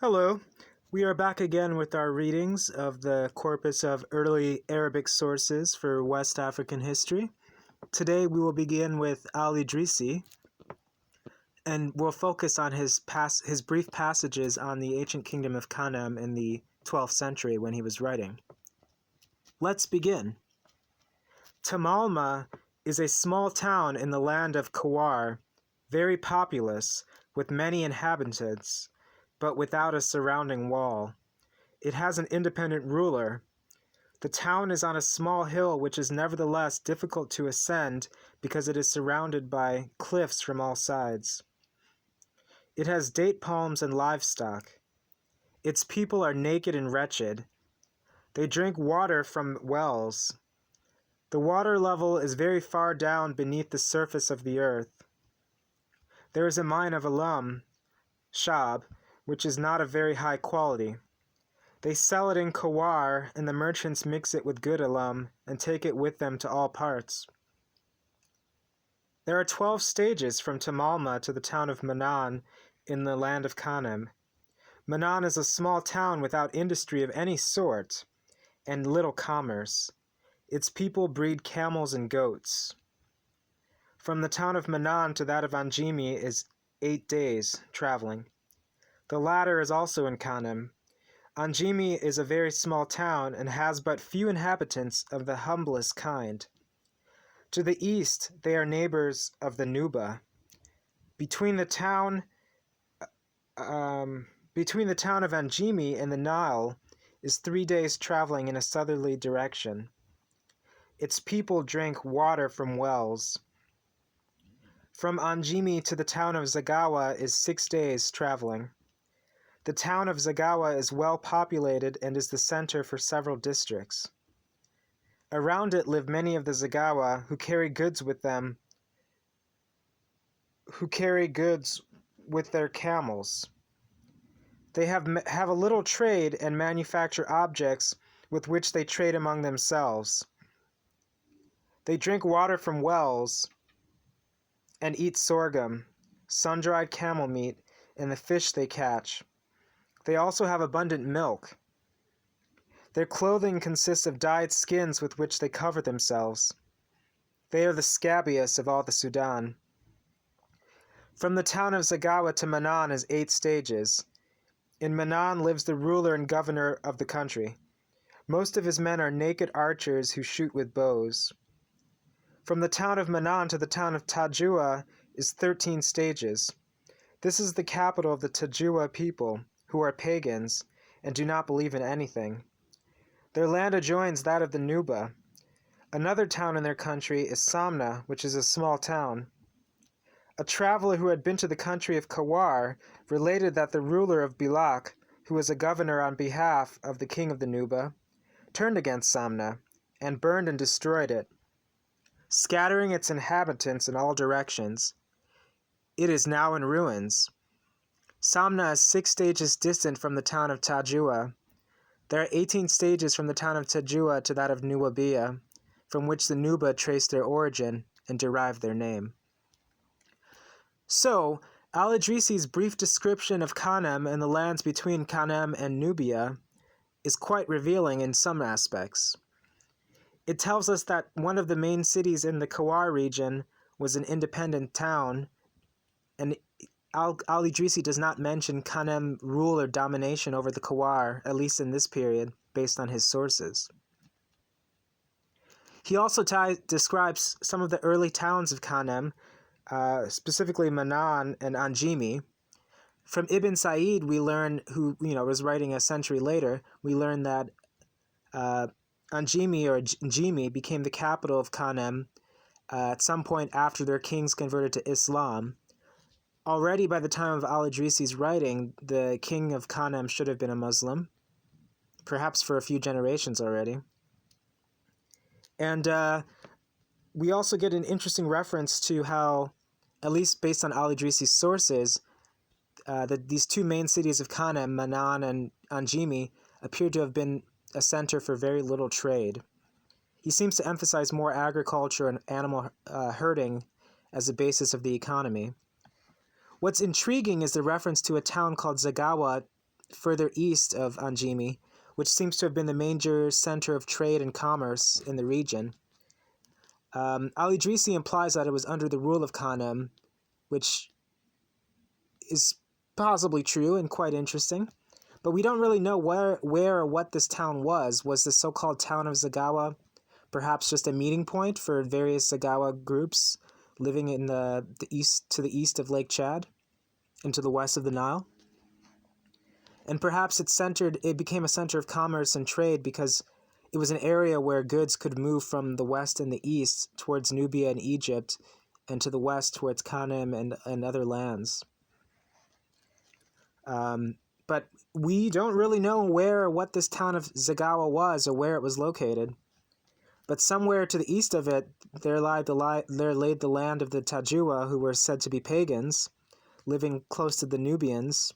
Hello. We are back again with our readings of the corpus of early Arabic sources for West African history. Today we will begin with al-Idrisi, and we'll focus on his brief passages on the ancient kingdom of Kanem in the 12th century when he was writing. Let's begin. Tamalma is a small town in the land of Kawar, very populous, with many inhabitants, but without a surrounding wall. It has an independent ruler. The town is on a small hill which is nevertheless difficult to ascend because it is surrounded by cliffs from all sides. It has date palms and livestock. Its people are naked and wretched. They drink water from wells. The water level is very far down beneath the surface of the earth. There is a mine of alum, shab, which is not of very high quality. They sell it in Kawar, and the merchants mix it with good alum and take it with them to all parts. There are 12 stages from Tamalma to the town of Manan in the land of Kanem. Manan is a small town without industry of any sort and little commerce. Its people breed camels and goats. From the town of Manan to that of Anjimi is 8 days traveling. The latter is also in Kanem. Anjimi is a very small town and has but few inhabitants of the humblest kind. To the east they are neighbors of the Nuba. Between the town of Anjimi and the Nile is 3 days traveling in a southerly direction. Its people drink water from wells. From Anjimi to the town of Zagawa is 6 days traveling. The town of Zagawa is well populated and is the center for several districts. Around it live many of the Zagawa who carry goods with their camels. They have a little trade and manufacture objects with which they trade among themselves. They drink water from wells and eat sorghum, sun-dried camel meat, and the fish they catch. They also have abundant milk. Their clothing consists of dyed skins with which they cover themselves. They are the scabbiest of all the Sudan. From the town of Zagawa to Manan is 8 stages. In Manan lives the ruler and governor of the country. Most of his men are naked archers who shoot with bows. From the town of Manan to the town of Tajua is 13 stages. This is the capital of the Tajua people, who are pagans and do not believe in anything. Their land adjoins that of the Nuba. Another town in their country is Samna, which is a small town. A traveler who had been to the country of Kawar related that the ruler of Bilak, who was a governor on behalf of the king of the Nuba, turned against Samna and burned and destroyed it, scattering its inhabitants in all directions. It is now in ruins. Samna is 6 stages distant from the town of Tajua. There are 18 stages from the town of Tajua to that of Nuwabia, from which the Nuba traced their origin and derived their name. So, al-Idrisi's brief description of Kanem and the lands between Kanem and Nubia is quite revealing in some aspects. It tells us that one of the main cities in the Kawar region was an independent town, and al-Idrisi does not mention Kanem rule or domination over the Kawar, at least in this period, based on his sources. He also describes some of the early towns of Kanem, specifically Manan and Anjimi. From Ibn Sa'id, we learn, who was writing a century later, we learn that Anjimi or Njimi became the capital of Kanem at some point after their kings converted to Islam. Already by the time of al-Idrisi's writing, the king of Kanem should have been a Muslim, perhaps for a few generations already. And we also get an interesting reference to how, at least based on al-Idrisi's sources, that these two main cities of Kanem, Manan and Anjimi, appear to have been a center for very little trade. He seems to emphasize more agriculture and animal herding as a basis of the economy. What's intriguing is the reference to a town called Zagawa further east of Anjimi, which seems to have been the major center of trade and commerce in the region. Al-Idrisi implies that it was under the rule of Kanem, which is possibly true and quite interesting. But we don't really know where or what this town was. Was the so-called town of Zagawa perhaps just a meeting point for various Zagawa groups living in the east, to the east of Lake Chad and to the west of the Nile? And perhaps it became a center of commerce and trade because it was an area where goods could move from the west and the east towards Nubia and Egypt, and to the west towards Kanem and other lands. But we don't really know where or what this town of Zagawa was or where it was located. But somewhere to the east of it, there laid the land of the Tajua, who were said to be pagans, living close to the Nubians.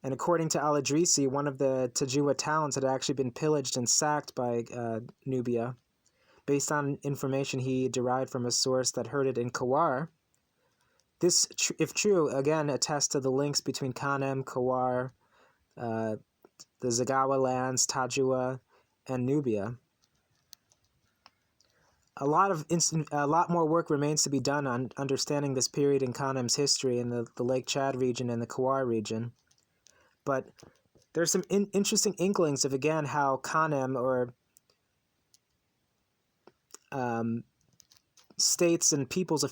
And according to al-Idrisi, one of the Tajua towns had actually been pillaged and sacked by Nubia, based on information he derived from a source that heard it in Kawar. This, if true, again attests to the links between Kanem, Kawar, the Zagawa lands, Tajua, and Nubia. A lot more work remains to be done on understanding this period in Kanem's history in the Lake Chad region and the Kawar region. But there's some interesting inklings of, again, how Kanem, or states and peoples